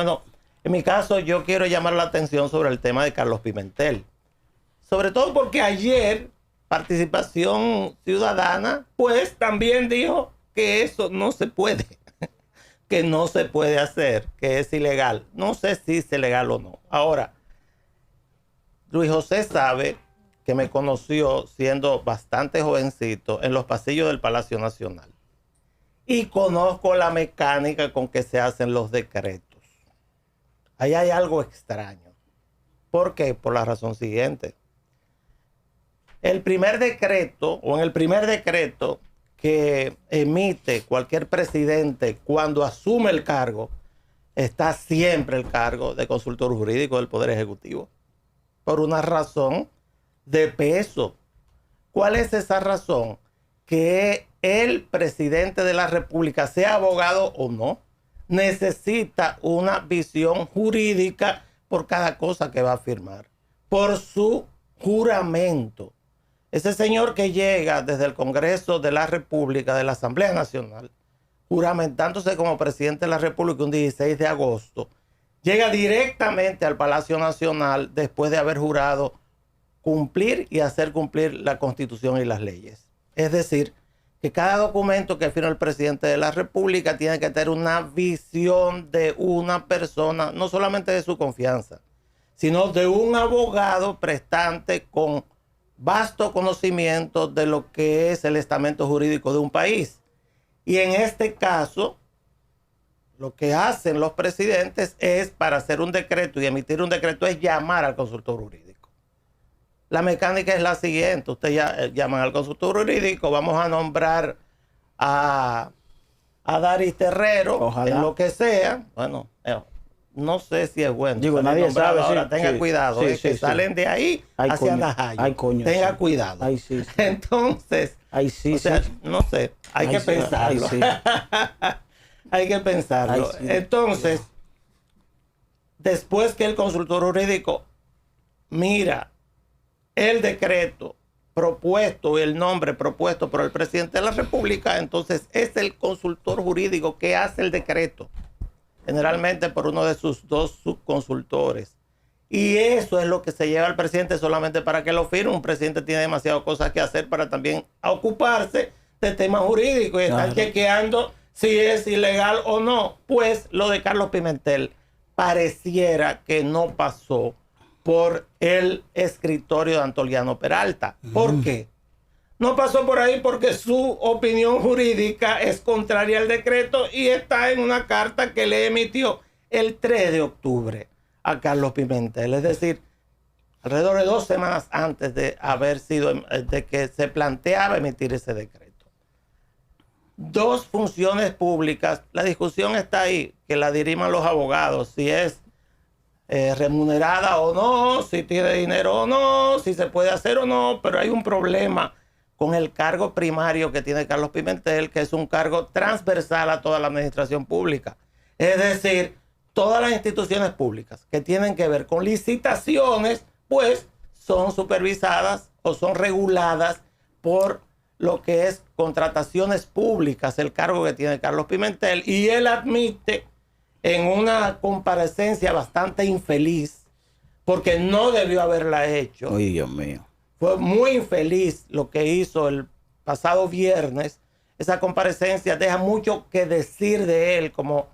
Bueno, en mi caso yo quiero llamar la atención sobre el tema de Carlos Pimentel. Sobre todo porque ayer Participación Ciudadana pues también dijo que eso no se puede, que no se puede hacer, que es ilegal. No sé si es ilegal o no. Ahora, Luis José sabe que me conoció siendo bastante jovencito en los pasillos del Palacio Nacional. Y conozco la mecánica con que se hacen los decretos. Ahí hay algo extraño. ¿Por qué? Por la razón siguiente. El primer decreto, o en el primer decreto que emite cualquier presidente cuando asume el cargo, está siempre el cargo de consultor jurídico del Poder Ejecutivo. Por una razón de peso. ¿Cuál es esa razón? Que el presidente de la República, sea abogado o no, necesita una visión jurídica por cada cosa que va a firmar, por su juramento. Ese señor que llega desde el Congreso de la República, de la Asamblea Nacional, juramentándose como presidente de la República un 16 de agosto, llega directamente al Palacio Nacional después de haber jurado cumplir y hacer cumplir la Constitución y las leyes. Es decir, que cada documento que firma el presidente de la República tiene que tener una visión de una persona, no solamente de su confianza, sino de un abogado prestante con vasto conocimiento de lo que es el estamento jurídico de un país. Y en este caso, lo que hacen los presidentes es, para hacer un decreto y emitir un decreto, es llamar al consultor jurídico. La mecánica es la siguiente. Usted llaman al consultor jurídico, vamos a nombrar a Daris Terrero, Ojalá. en lo que sea. Bueno, no sé si es bueno. Digo, nadie sabe. Ahora, Sí, tenga sí, cuidado, sí, que sí, salen de ahí ay, hacia coño, Najayo. ay, coño, tenga sí. cuidado. Ay, sí, sí. Entonces, Ay, sí, o sea, sí. no sé, hay Ay, que sí, pensarlo. ay, sí. Hay que pensarlo. Ay, sí. Entonces, después que el consultor jurídico mira el decreto propuesto, el nombre propuesto por el presidente de la República, entonces es el consultor jurídico que hace el decreto, generalmente por uno de sus dos subconsultores. Y eso es lo que se lleva al presidente solamente para que lo firme. Un presidente tiene demasiadas cosas que hacer para también ocuparse de temas jurídicos y estar chequeando si es ilegal o no. Pues lo de Carlos Pimentel pareciera que no pasó por el escritorio de Antoliano Peralta. ¿Por qué? No pasó por ahí porque su opinión jurídica es contraria al decreto y está en una carta que le emitió el 3 de octubre a Carlos Pimentel. Es decir, alrededor de 2 semanas antes de de que se planteaba emitir ese decreto. Dos funciones públicas. La discusión está ahí, que la diriman los abogados, si es remunerada o no, si tiene dinero o no, si se puede hacer o no, pero hay un problema con el cargo primario que tiene Carlos Pimentel, que es un cargo transversal a toda la administración pública. Es decir, todas las instituciones públicas que tienen que ver con licitaciones, pues son supervisadas o son reguladas por lo que es contrataciones públicas, el cargo que tiene Carlos Pimentel, y él admite en una comparecencia bastante infeliz, porque no debió haberla hecho. Ay, Dios mío. Fue muy infeliz lo que hizo el pasado viernes. Esa comparecencia deja mucho que decir de él como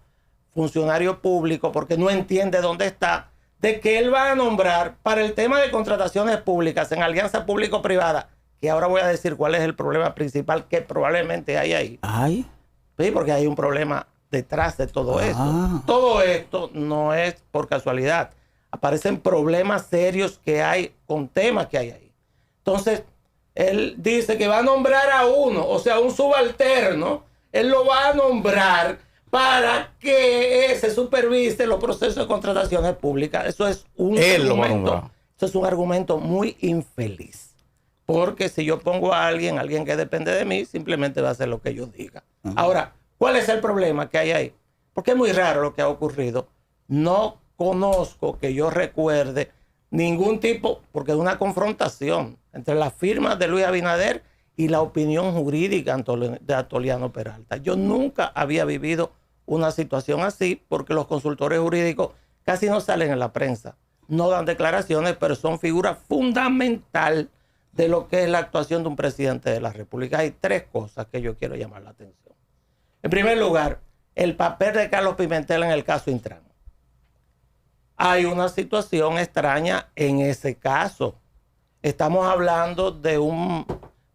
funcionario público, porque no entiende dónde está, de que él va a nombrar para el tema de contrataciones públicas en alianza público-privada, que ahora voy a decir cuál es el problema principal que probablemente hay ahí. Ay. Sí, porque hay un problema detrás de todo esto. Todo esto no es por casualidad. Aparecen problemas serios que hay con temas que hay ahí. Entonces, él dice que va a nombrar a uno, o sea, un subalterno. Él lo va a nombrar para que se supervise los procesos de contrataciones públicas. Eso es un argumento muy infeliz. Porque si yo pongo a alguien que depende de mí, simplemente va a hacer lo que yo diga. Ahora, ¿cuál es el problema que hay ahí? Porque es muy raro lo que ha ocurrido. No conozco, que yo recuerde, ningún tipo, porque es una confrontación entre las firmas de Luis Abinader y la opinión jurídica de Antoliano Peralta. Yo nunca había vivido una situación así, porque los consultores jurídicos casi no salen en la prensa, no dan declaraciones, pero son figuras fundamental de lo que es la actuación de un presidente de la República. Hay tres cosas que yo quiero llamar la atención. En primer lugar, el papel de Carlos Pimentel en el caso Intran. Hay una situación extraña en ese caso. Estamos hablando de un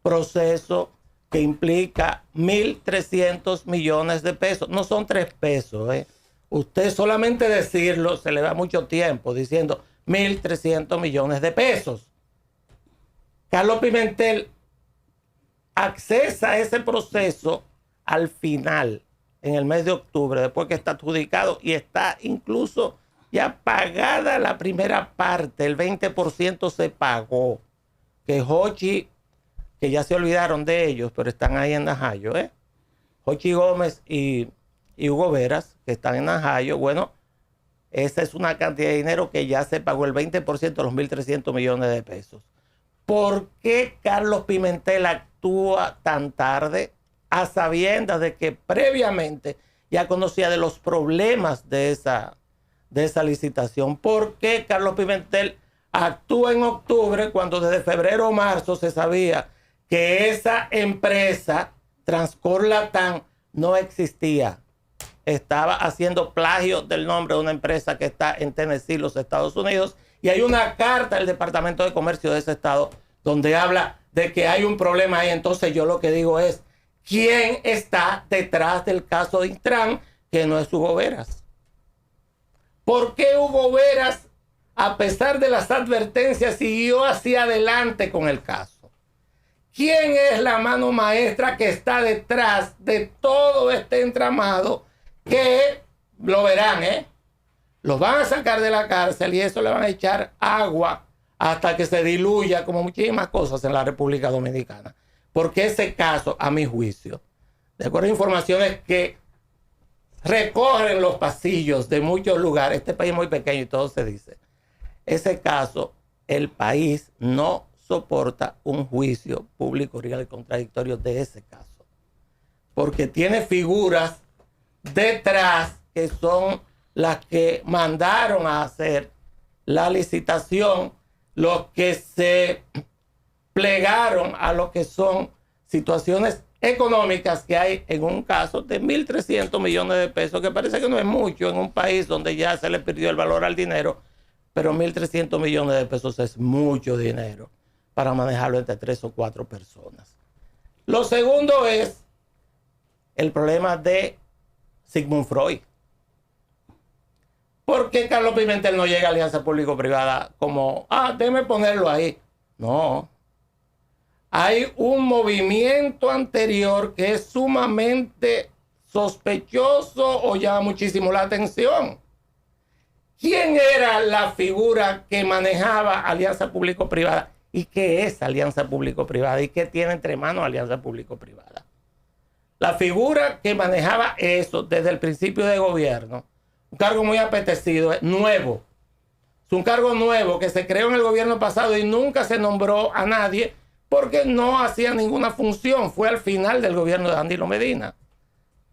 proceso que implica 1.300 millones de pesos. No son 3 pesos. Usted solamente decirlo se le da mucho tiempo diciendo 1.300 millones de pesos. Carlos Pimentel accesa a ese proceso al final, en el mes de octubre, después que está adjudicado y está incluso ya pagada la primera parte, el 20% se pagó. Que Jochi, que ya se olvidaron de ellos, pero están ahí en Najayo, Jochi Gómez y Hugo Veras, que están en Najayo, bueno, esa es una cantidad de dinero que ya se pagó el 20% de los 1.300 millones de pesos. ¿Por qué Carlos Pimentel actúa tan tarde a sabiendas de que previamente ya conocía de los problemas de esa licitación? ¿Por qué Carlos Pimentel actúa en octubre cuando desde febrero o marzo se sabía que esa empresa Transcor Latam no existía? Estaba haciendo plagio del nombre de una empresa que está en Tennessee, los Estados Unidos, y hay una carta del Departamento de Comercio de ese estado donde habla de que hay un problema ahí. Entonces yo lo que digo es, ¿quién está detrás del caso de Intran que no es Hugo Veras? ¿Por qué Hugo Veras, a pesar de las advertencias, siguió hacia adelante con el caso? ¿Quién es la mano maestra que está detrás de todo este entramado que lo verán, los van a sacar de la cárcel y eso le van a echar agua hasta que se diluya, como muchísimas cosas en la República Dominicana? Porque ese caso, a mi juicio, de acuerdo a informaciones que recorren los pasillos de muchos lugares, este país es muy pequeño y todo se dice, ese caso, el país no soporta un juicio público real y contradictorio de ese caso, porque tiene figuras detrás que son las que mandaron a hacer la licitación, los que se plegaron a lo que son situaciones económicas que hay en un caso de 1.300 millones de pesos, que parece que no es mucho en un país donde ya se le perdió el valor al dinero, pero 1.300 millones de pesos es mucho dinero para manejarlo entre 3 o 4 personas. Lo segundo es el problema de Sigmund Freud. ¿Por qué Carlos Pimentel no llega a alianza público-privada como, déjeme ponerlo ahí? No. Hay un movimiento anterior que es sumamente sospechoso o llama muchísimo la atención. ¿Quién era la figura que manejaba alianza público-privada? ¿Y qué es alianza público-privada? ¿Y qué tiene entre manos alianza público-privada? La figura que manejaba eso desde el principio de gobierno, un cargo muy apetecido, nuevo. Es un cargo nuevo que se creó en el gobierno pasado y nunca se nombró a nadie porque no hacía ninguna función. Fue al final del gobierno de Danilo Medina.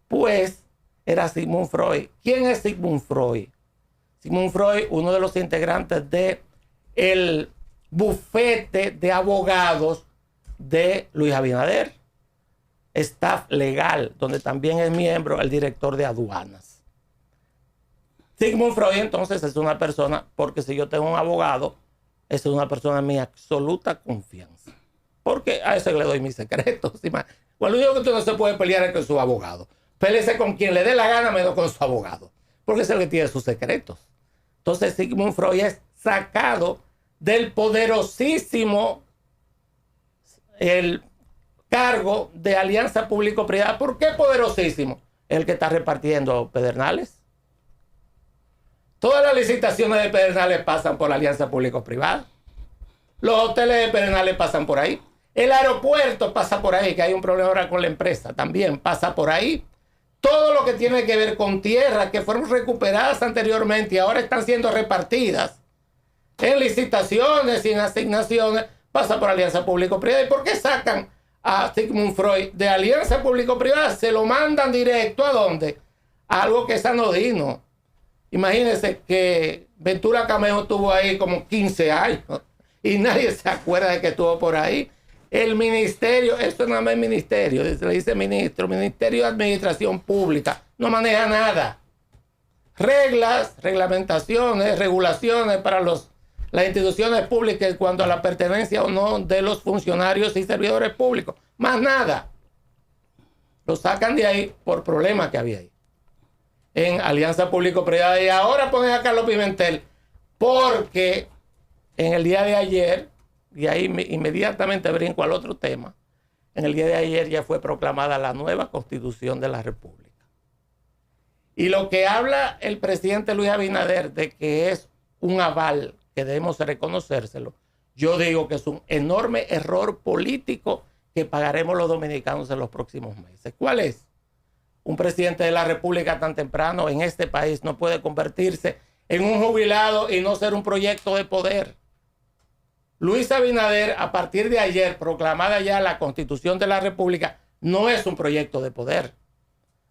Pues era Sigmund Freud. ¿Quién es Sigmund Freud? Sigmund Freud, uno de los integrantes del bufete de abogados de Luis Abinader, staff legal, donde también es miembro el director de aduanas. Sigmund Freud entonces es una persona, porque si yo tengo un abogado, es una persona de mi absoluta confianza, porque a ese le doy mis secretos. Bueno, lo único que usted no se puede pelear es con su abogado. Pélese con quien le dé la gana, menos con su abogado, porque es el que tiene sus secretos. Entonces Sigmund Freud es sacado del poderosísimo el cargo de alianza público-privada. ¿Por qué poderosísimo? El que está repartiendo Pedernales. Todas las licitaciones de Pedernales pasan por alianza público-privada. Los hoteles de Pedernales pasan por ahí. El aeropuerto pasa por ahí, que hay un problema ahora con la empresa, también pasa por ahí. Todo lo que tiene que ver con tierras que fueron recuperadas anteriormente y ahora están siendo repartidas en licitaciones y en asignaciones, pasa por alianza público-privada. ¿Y por qué sacan a Sigmund Freud de alianza público-privada? Se lo mandan directo ¿a dónde? algo que es anodino. Imagínense que Ventura Camejo estuvo ahí como 15 años y nadie se acuerda de que estuvo por ahí. El ministerio, esto no es ministerio, se le dice Ministerio de Administración Pública, no maneja nada. Reglas, reglamentaciones, regulaciones para las instituciones públicas en cuanto a la pertenencia o no de los funcionarios y servidores públicos. Más nada. Lo sacan de ahí por problemas que había ahí en alianza público-privada. Y ahora ponen a Carlos Pimentel porque en el día de ayer, y ahí inmediatamente brinco al otro tema, en el día de ayer ya fue proclamada la nueva Constitución de la República. Y lo que habla el presidente Luis Abinader de que es un aval que debemos reconocérselo, yo digo que es un enorme error político que pagaremos los dominicanos en los próximos meses. ¿Cuál es? Un presidente de la República tan temprano en este país no puede convertirse en un jubilado y no ser un proyecto de poder. Luis Abinader, a partir de ayer, proclamada ya la Constitución de la República, no es un proyecto de poder.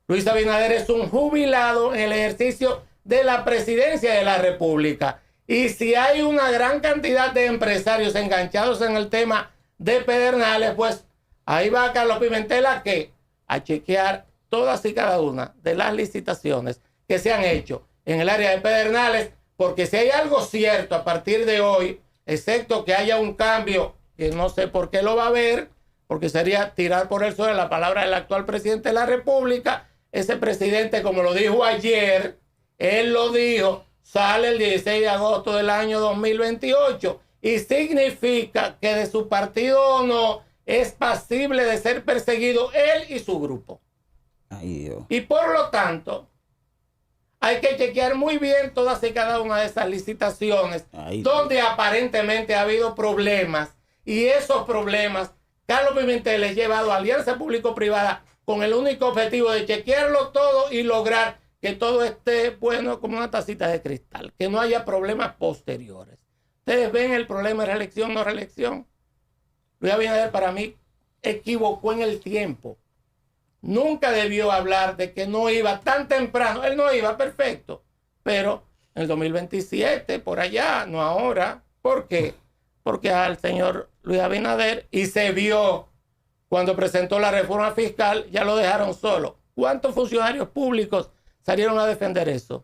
Luis Abinader es un jubilado en el ejercicio de la presidencia de la República. Y si hay una gran cantidad de empresarios enganchados en el tema de Pedernales, pues ahí va Carlos Pimentel a chequear todas y cada una de las licitaciones que se han hecho en el área de Pedernales, porque si hay algo cierto a partir de hoy, excepto que haya un cambio, que no sé por qué lo va a haber, porque sería tirar por el suelo la palabra del actual presidente de la República. Ese presidente, como lo dijo ayer, él lo dijo, sale el 16 de agosto del año 2028 y significa que de su partido o no es pasible de ser perseguido él y su grupo. Ay, Dios. Y por lo tanto, hay que chequear muy bien todas y cada una de esas licitaciones donde aparentemente ha habido problemas, y esos problemas Carlos Pimentel les ha llevado a alianza público-privada con el único objetivo de chequearlo todo y lograr que todo esté bueno como una tacita de cristal, que no haya problemas posteriores. Ustedes ven el problema de reelección, no reelección. Luis Abinader para mí equivocó en el tiempo. Nunca debió hablar de que no iba tan temprano. Él no iba, perfecto. Pero en el 2027, por allá, no ahora. ¿Por qué? Porque al señor Luis Abinader, y se vio cuando presentó la reforma fiscal, ya lo dejaron solo. ¿Cuántos funcionarios públicos salieron a defender eso?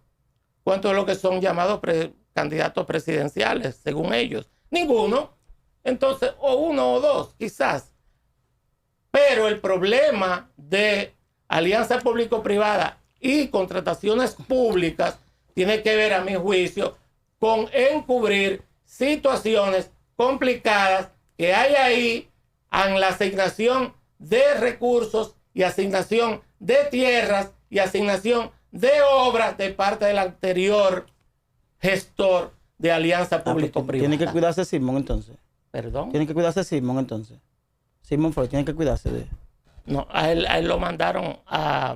¿Cuántos de los que son llamados candidatos presidenciales, según ellos? Ninguno. Entonces, o uno o dos, quizás. Pero el problema de alianza público-privada y contrataciones públicas tiene que ver, a mi juicio, con encubrir situaciones complicadas que hay ahí en la asignación de recursos y asignación de tierras y asignación de obras de parte del anterior gestor de alianza público-privada. Tiene que cuidarse Simón entonces. ¿Perdón? Tiene que cuidarse Simón entonces. Simón Freud tiene que cuidarse de... No, a él lo mandaron a...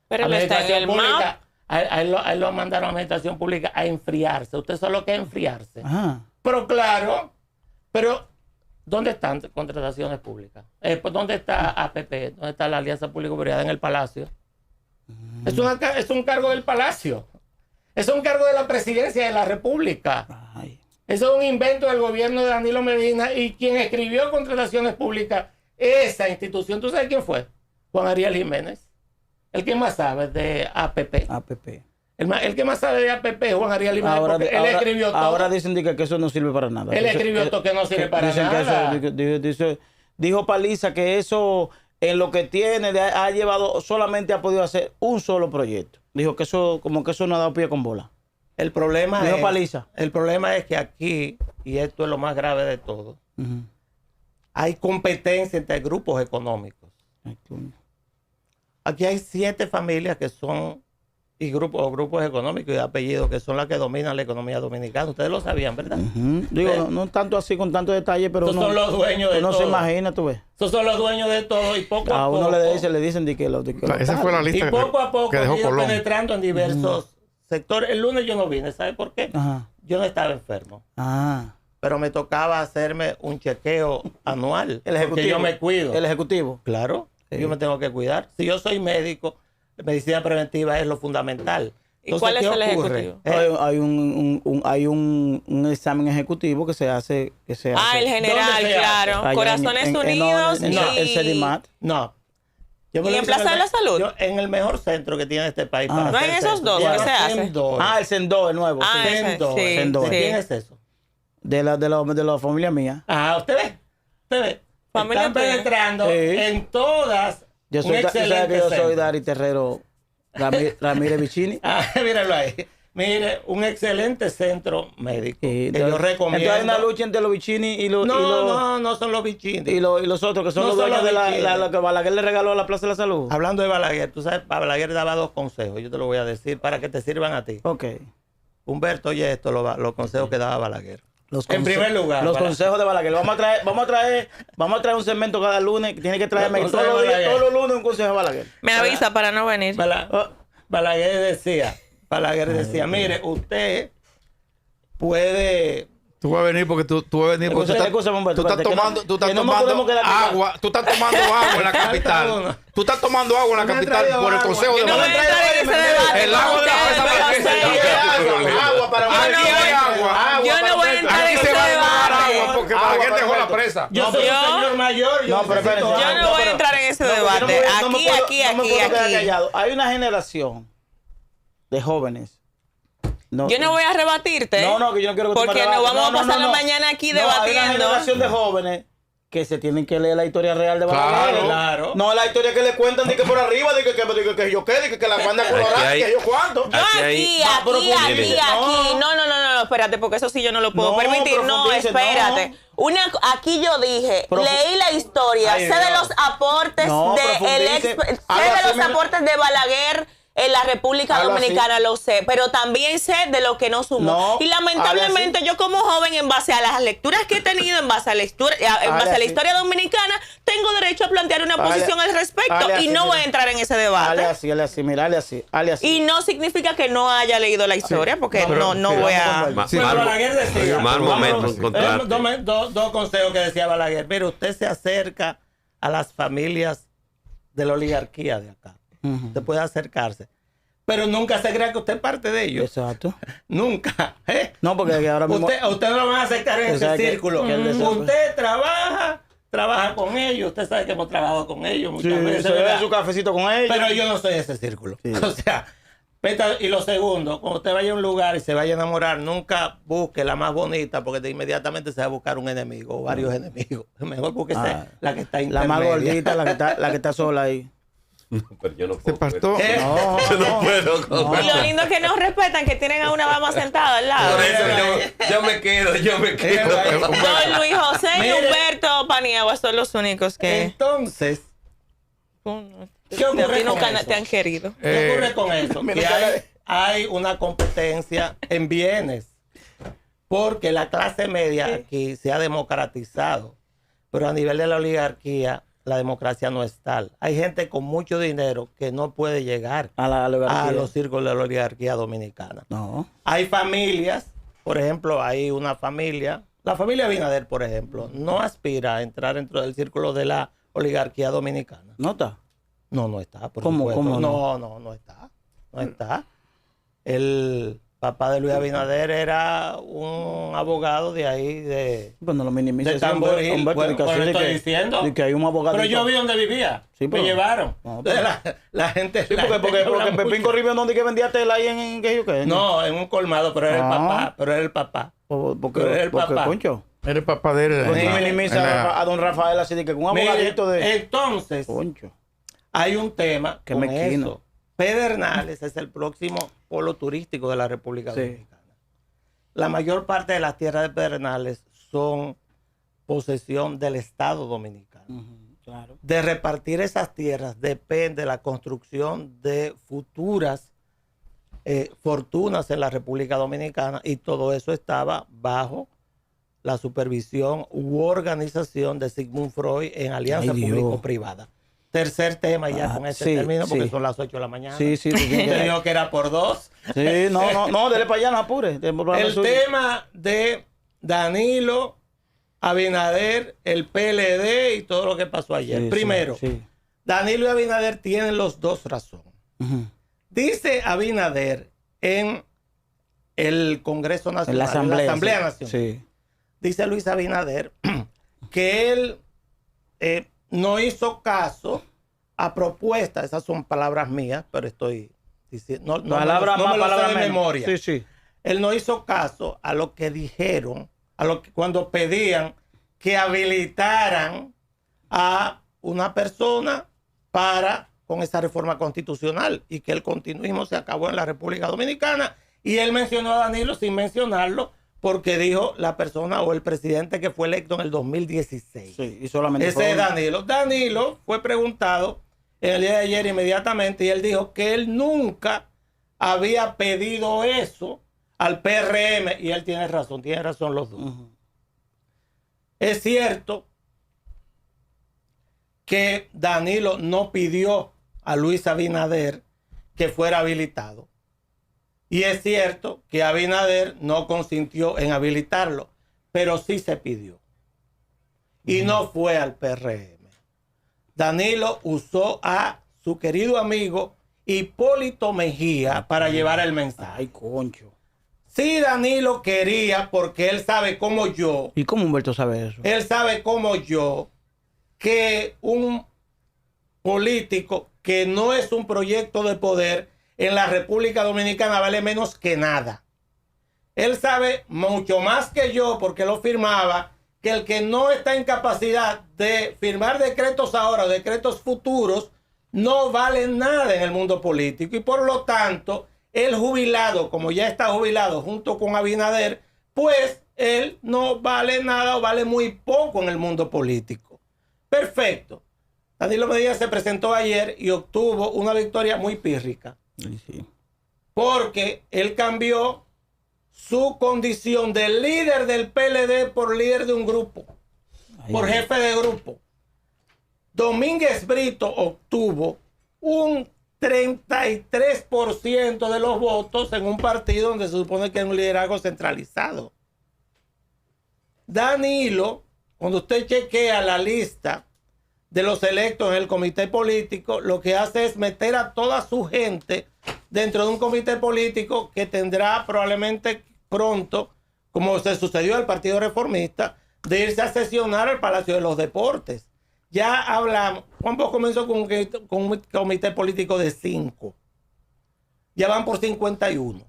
Pero él está en el pública, a él lo mandaron a administración pública a enfriarse. Usted sabe lo que es enfriarse. Ajá. Pero claro, pero ¿dónde están contrataciones públicas? Pues, ¿dónde está APP? ¿Dónde está la Alianza Público-Privada? En el Palacio. Es un cargo del Palacio. Es un cargo de la Presidencia de la República. Ay. Eso es un invento del gobierno de Danilo Medina, y quien escribió contrataciones públicas, esa institución, ¿tú sabes quién fue? Juan Ariel Jiménez. El que más sabe de APP. El que más sabe de APP es Juan Ariel Jiménez, porque él escribió todo. Ahora dicen que eso no sirve para nada. Él escribió todo que no sirve para nada. Dijo Paliza que eso, en lo que tiene, ha llevado, solamente ha podido hacer un solo proyecto. Dijo que eso, como que eso no ha dado pie con bola. El problema Paliza. El problema es que aquí, y esto es lo más grave de todo, hay competencia entre grupos económicos. Aquí hay 7 familias que son, y grupos económicos y apellidos que son las que dominan la economía dominicana. Ustedes lo sabían, ¿verdad? Digo, no tanto así con tanto detalle, pero esos son los dueños de todo. No se imagina, tú ves. Esos son los dueños de todo, y poco a poco. A uno le dicen de que esa fue la lista. Y poco a poco que dejó han ido Colón penetrando en diversos sectores. El lunes yo no vine, ¿sabe por qué? Ajá. Yo no estaba enfermo. Ah. Pero me tocaba hacerme un chequeo anual. El ejecutivo. Porque yo me cuido. El ejecutivo. Claro, sí. Yo me tengo que cuidar. Si yo soy médico, medicina preventiva es lo fundamental. ¿Y cuál es ¿qué el ocurre? ejecutivo? Hay un examen ejecutivo que se hace. El general, ¿Dónde se claro. Allá Corazones Unidos el CEDIMAT. No. Yo me ¿Y lo en hice Plaza de la Salud? en el mejor centro que tiene este país. para ¿No hacer en esos centro. dos Se que llama se hace? Sendor. El Sendor, el nuevo. Ah, sí. ese, Sendor. sí, Sendor. ¿De sí. quién es eso? De la familia mía. ¿Usted ve? ¿Usted ve? Familia Están tuya. penetrando Sí. en todas. Yo un soy, ¿sabe excelente que yo soy centro. Dari Terrero Ramírez Vicini? Míralo ahí. Mire, un excelente centro médico. Sí, que yo recomiendo. Entonces hay una lucha entre los Vicini y los... No son los bichinis. y los otros, que son No los son dueños los de Vicini. la que Balaguer le regaló a la Plaza de la Salud. Hablando de Balaguer, tú sabes, Balaguer daba 2 consejos. Yo te lo voy a decir para que te sirvan a ti. Ok. Humberto, oye esto, los consejos que daba Balaguer. Los En primer lugar, los para- consejos de Balaguer. Vamos a traer un segmento cada lunes que tiene que traerme Los todos consejos de Balaguer. los lunes un consejo de Balaguer. Me avisa para no venir. Balaguer decía, mire, usted puede... Tú vas a venir porque tú vas a venir porque Escúchame, Humberto, tú estás espérate, tomando, que tú estás no nos tomando podemos quedar callados. agua, tú estás tomando agua en la capital. Tú estás tomando agua en la No me han capital traído por el agua. consejo Yo de no voy a Balaguer. entrar en ese debate. El agua de la con presa ustedes, Balaguer. pero Agua para Aquí hay agua. Yo no voy a entrar en Aquí ese se va a tomar debate. agua porque Agua Balaguer para dejó la Humberto. presa. Yo soy yo- un señor mayor. No, pero espérense. necesito Yo agua. no voy a entrar en ese debate. Hay una generación de jóvenes. No, Yo no voy a rebatirte. No, que yo no quiero que tú me Porque rebatas. nos vamos a No, pasar no. la mañana aquí No, hay una debatiendo. generación de jóvenes que se tienen que leer la historia real de Balaguer. Claro. No la historia que le cuentan ni que por arriba, ni que yo qué, ni que la banda colorada, hay- que yo cuánto. Yo aquí. No, espérate, porque eso sí yo no lo puedo No, permitir. No, profundice, espérate. Aquí yo dije, leí la historia, Ay, sé de Dios. los aportes No, sé de los aportes de Balaguer en la República Algo Dominicana, lo sé, pero también sé de lo que no sumó. No, Y lamentablemente algo yo como joven, en base a las lecturas que he tenido, en base a la historia dominicana, tengo derecho a plantear una posición al respecto y no voy a entrar en ese debate. Hale así, mira, hale así. Y no significa que no haya leído la historia, porque no voy a... Pero Balaguer decía... Mal momento encontrarte. Dos consejos que decía Balaguer. Mire, usted se acerca a las familias de la oligarquía de acá. Usted puede acercarse. Pero nunca se crea que usted es parte de ellos. Exacto. Nunca. No, porque ahora mismo... Usted no lo van a aceptar en ese Exacto. círculo. Que el deseo- Usted trabaja con ellos. Usted sabe que hemos trabajado con ellos muchas Sí, veces. se bebe ¿verdad? su cafecito con ellos. Pero yo no soy de ese círculo. Sí. O sea, y lo segundo, cuando usted vaya a un lugar y se vaya a enamorar, nunca busque la más bonita porque inmediatamente se va a buscar un enemigo o varios enemigos. Mejor búsquese la que está La intermedia. más gordita, la que está sola ahí. Pero yo no Se puedo. partó. No, Yo no puedo. Y lo lindo es que nos respetan, que tienen a una dama sentada al lado. Por eso yo me quedo. Don Luis José y Mire. Humberto Paniagua son los únicos que Entonces, ¿qué ocurre a ti con nunca eso? te han querido. ¿Qué ocurre con eso? mira Que que- hay una competencia en bienes. Porque la clase media aquí se ha democratizado. Pero a nivel de la oligarquía, la democracia no es tal. Hay gente con mucho dinero que no puede llegar A la a oligarquía. los círculos de la oligarquía dominicana. No. Hay familias, por ejemplo, hay una familia, la familia Abinader, por ejemplo, no aspira a entrar dentro del círculo de la oligarquía dominicana. ¿No está? No está. Por ¿Cómo- supuesto. cómo no? No está. No está. El papá de Luis Abinader era un abogado de ahí, de Pues no lo minimices. de Tamboril. Humberto, Bueno, de que pues así le de estoy que- diciendo. de que hay un abogado. Pero yo vi donde vivía. Sí, pero- me llevaron. No, pero- Entonces, la gente. Sí, la gente porque habla Pepín mucho. Corribio no que vendía tela ahí en que yo qué. No, en un colmado, pero era el papá. Pero era el papá. Porque pero el papá. concho. Era el papá de él. Porque en tú la- minimizas en la- a don Rafael así de que un Mire, abogadito de. Entonces, Concho. hay un tema Qué con mezquino. eso. Pedernales es el próximo polo turístico de la República Sí. Dominicana. La mayor parte de las tierras de Pedernales son posesión del Estado Dominicano. Claro. De repartir esas tierras depende la construcción de futuras fortunas en la República Dominicana y todo eso estaba bajo la supervisión u organización de Sigmund Freud en alianza Ay, Dios. público-privada. Tercer tema, y ya con ese sí, término, porque sí. son las 8 de la mañana. Sí, sí. Te digo que era por 2. Sí, no, dele para allá, no apure. El tema de Danilo, Abinader, el PLD y todo lo que pasó ayer. Sí, Primero, sí. Danilo y Abinader tienen los dos razón. Dice Abinader en el Congreso Nacional, en la Asamblea sí. Nacional. Sí. Dice Luis Abinader que él no hizo caso a propuestas, esas son palabras mías, pero estoy diciendo, Palabra más, me lo sé palabra de menos. memoria. Sí, sí. Él no hizo caso a lo que dijeron, cuando pedían que habilitaran a una persona con esa reforma constitucional y que el continuismo se acabó en la República Dominicana. Y él mencionó a Danilo sin mencionarlo porque dijo la persona o el presidente que fue electo en el 2016. Sí, y solamente Ese es Danilo. Danilo fue preguntado el día de ayer inmediatamente y él dijo que él nunca había pedido eso al PRM y él tiene razón los dos. Es cierto que Danilo no pidió a Luis Abinader que fuera habilitado. Y es cierto que Abinader no consintió en habilitarlo, pero sí se pidió. Y no fue al PRM. Danilo usó a su querido amigo Hipólito Mejía para llevar el mensaje. Ay, concho. Sí, Danilo quería, porque él sabe como yo. ¿Y cómo Humberto sabe eso? Él sabe como yo que un político que no es un proyecto de poder en la República Dominicana vale menos que nada. Él sabe mucho más que yo, porque lo firmaba, que el que no está en capacidad de firmar decretos ahora o decretos futuros no vale nada en el mundo político. Y por lo tanto, el jubilado, como ya está jubilado junto con Abinader, pues él no vale nada o vale muy poco en el mundo político. Perfecto. Danilo Medina se presentó ayer y obtuvo una victoria muy pírrica. Sí. Porque él cambió su condición de líder del PLD por líder de un grupo, por jefe de grupo. Domínguez Brito obtuvo un 33% de los votos en un partido donde se supone que es un liderazgo centralizado. Danilo, cuando usted chequea la lista de los electos en el comité político, lo que hace es meter a toda su gente dentro de un comité político que tendrá probablemente pronto, como se sucedió al Partido Reformista, de irse a sesionar al Palacio de los Deportes. Ya hablamos, Juan Bosch comenzó con un comité político de 5. Ya van por 51.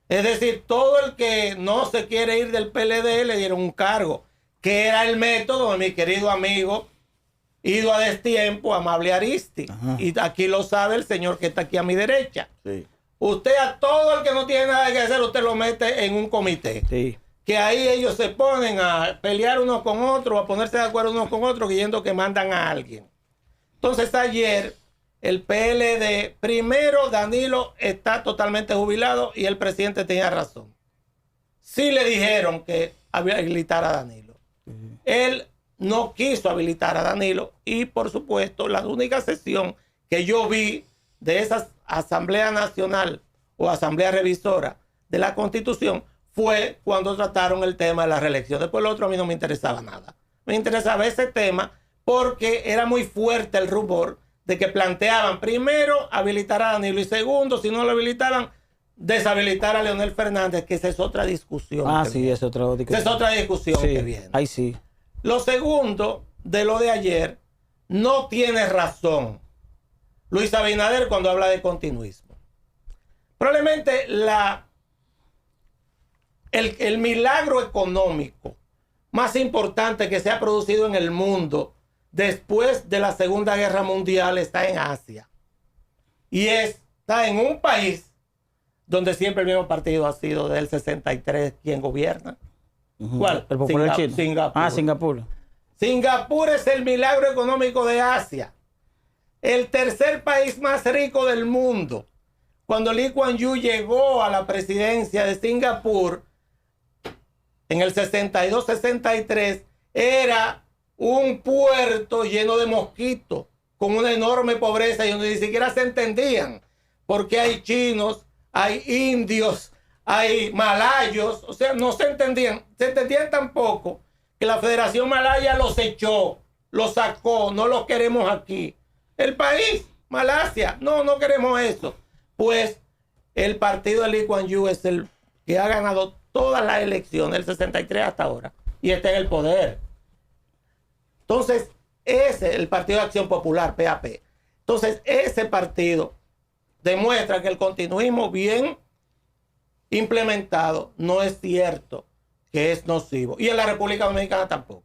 Es decir, todo el que no se quiere ir del PLD le dieron un cargo, que era el método de mi querido amigo, ido a destiempo, Amable Aristi. Ajá. Y aquí lo sabe el señor que está aquí a mi derecha. Sí. Usted a todo el que no tiene nada que hacer, usted lo mete en un comité. Sí. Que ahí ellos se ponen a pelear unos con otros, a ponerse de acuerdo unos con otros, creyendo que mandan a alguien. Entonces ayer el PLD, primero Danilo está totalmente jubilado y el presidente tenía razón. Sí le dijeron que habilitara a Danilo. Él no quiso habilitar a Danilo y por supuesto la única sesión que yo vi de esa Asamblea Nacional o Asamblea Revisora de la Constitución fue cuando trataron el tema de la reelección. Después lo otro a mí no me interesaba nada. Me interesaba ese tema porque era muy fuerte el rumor de que planteaban primero habilitar a Danilo y segundo, si no lo habilitaban, deshabilitar a Leonel Fernández, que esa es otra discusión. Ah, sí, es otra discusión. Esa es otra discusión que viene. Ahí sí. Lo segundo de lo de ayer, no tiene razón Luis Abinader cuando habla de continuismo. Probablemente el milagro económico más importante que se ha producido en el mundo después de la Segunda Guerra Mundial está en Asia. Y está en un país donde siempre el mismo partido ha sido del 63 quien gobierna. ¿Cuál? El popular chino. Singapur. Singapur. Singapur es el milagro económico de Asia. El tercer país más rico del mundo. Cuando Lee Kuan Yew llegó a la presidencia de Singapur en el 62-63, era un puerto lleno de mosquitos, con una enorme pobreza y donde ni siquiera se entendían, porque hay chinos, hay indios, hay malayos, o sea, no se entendían. Se entendían tampoco que la Federación Malaya los echó, los sacó, no los queremos aquí. El país Malasia. No, no queremos eso. Pues el partido de Lee Kuan Yew es el que ha ganado todas las elecciones, el 63 hasta ahora, y está en el poder. Entonces, ese, el Partido de Acción Popular, PAP. Entonces, ese partido demuestra que el continuismo bien implementado no es cierto que es nocivo. Y en la República Dominicana tampoco.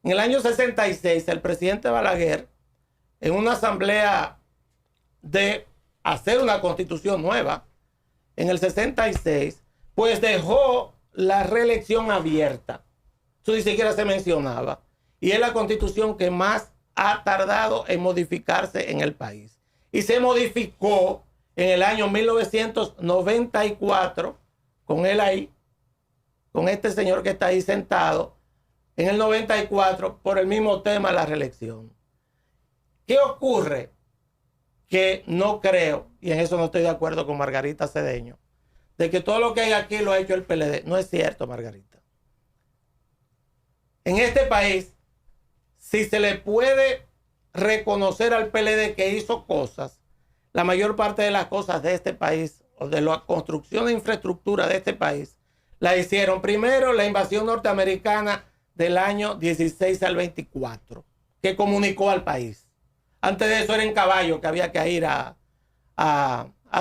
En el año 66, el presidente Balaguer, en una asamblea de hacer una constitución nueva, en el 66, pues dejó la reelección abierta. Eso ni siquiera se mencionaba. Y es la constitución que más ha tardado en modificarse en el país. Y se modificó en el año 1994, con él ahí, con este señor que está ahí sentado, en el 94, por el mismo tema de la reelección. ¿Qué ocurre? Que no creo, y en eso no estoy de acuerdo con Margarita Cedeño, de que todo lo que hay aquí lo ha hecho el PLD. No es cierto, Margarita. En este país, si se le puede reconocer al PLD que hizo cosas, la mayor parte de las cosas de este país, o de la construcción de infraestructura de este país, la hicieron primero la invasión norteamericana del año 16 al 24, que comunicó al país. Antes de eso era en caballo que había que ir a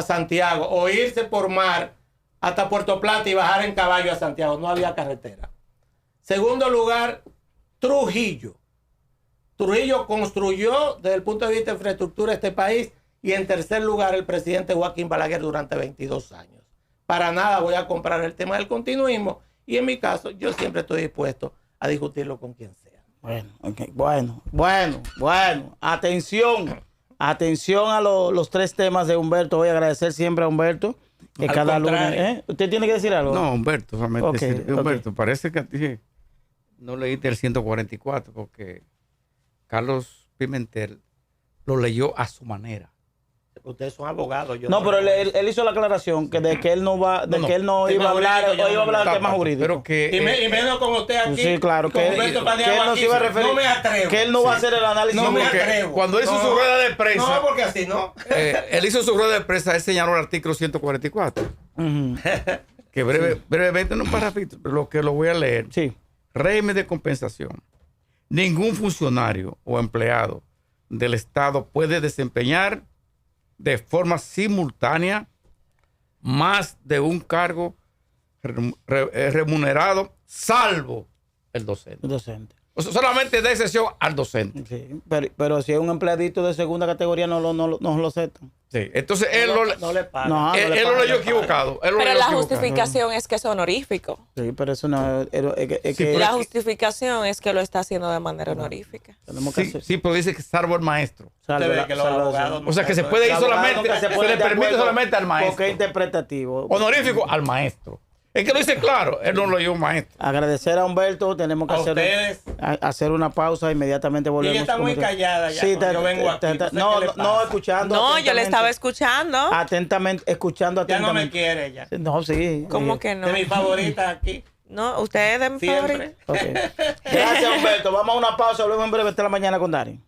Santiago, o irse por mar hasta Puerto Plata y bajar en caballo a Santiago. No había carretera. Segundo lugar, Trujillo. Trujillo construyó desde el punto de vista de infraestructura este país. Y en tercer lugar, el presidente Joaquín Balaguer durante 22 años. Para nada voy a comprar el tema del continuismo. Y en mi caso, yo siempre estoy dispuesto a discutirlo con quien sea. Bueno, okay. Bueno. Atención a los tres temas de Humberto. Voy a agradecer siempre a Humberto. Que Al cada contrario. lunes. ¿Usted tiene que decir algo? No, Humberto, solamente Ok, decir, Humberto, ok. parece que a ti no leíste el 144 porque Carlos Pimentel lo leyó a su manera. Ustedes son abogados. Yo No, pero él hizo la aclaración que de que él no va, de No, que él no tema iba a hablar, jurídico, yo iba a hablar no- de temas jurídicos. Pero que Y menos con usted aquí. Sí, claro, con que él, Humberto que Paniagua él no aquí, se iba a referir, no me atrevo. que él no va a hacer el análisis. No me porque atrevo. cuando hizo su rueda de prensa, No, porque así no. él hizo su rueda de prensa, él señaló el artículo 144, Ujú. que brevemente en un parrafito, lo que lo voy a leer. Sí. Régimen de compensación. Ningún funcionario o empleado del Estado puede desempeñar de forma simultánea más de un cargo remunerado, salvo el docente. Docente. O sea, solamente de excepción al docente. Sí. Pero si es un empleadito de segunda categoría, no lo aceptan. Sí. Entonces él No le paga. No, él lo leyó equivocado. Él lo Pero leyó la equivocado. justificación es que es honorífico. Sí, pero eso no es Sí, que pero La es que- justificación es que lo está haciendo de manera honorífica. tenemos que Sí, hacer. sí, pero dice que salvo el maestro. Salve Usted ve la- que los salve la- abogados O sea, que se puede ir El abogado solamente, nunca se pone le de permite acuerdo solamente al maestro. Porque es interpretativo. Honorífico al maestro. Es que lo dice claro, él no lo oyó un maestro. Agradecer a Humberto, tenemos que A ustedes. hacer una pausa, inmediatamente volvemos. está muy callada ya, Sí, cuando yo vengo aquí, no sé no, qué le no, pasa. escuchando. No, yo le estaba escuchando. escuchando. Atentamente, escuchando Ya no me atentamente. quiere ya. No, sí. ¿Cómo que no? De mis favoritas aquí. No, ustedes de mi Siempre. favorito. Ok. Gracias, Humberto. Vamos a una pausa, volvemos en breve hasta la mañana con Dari.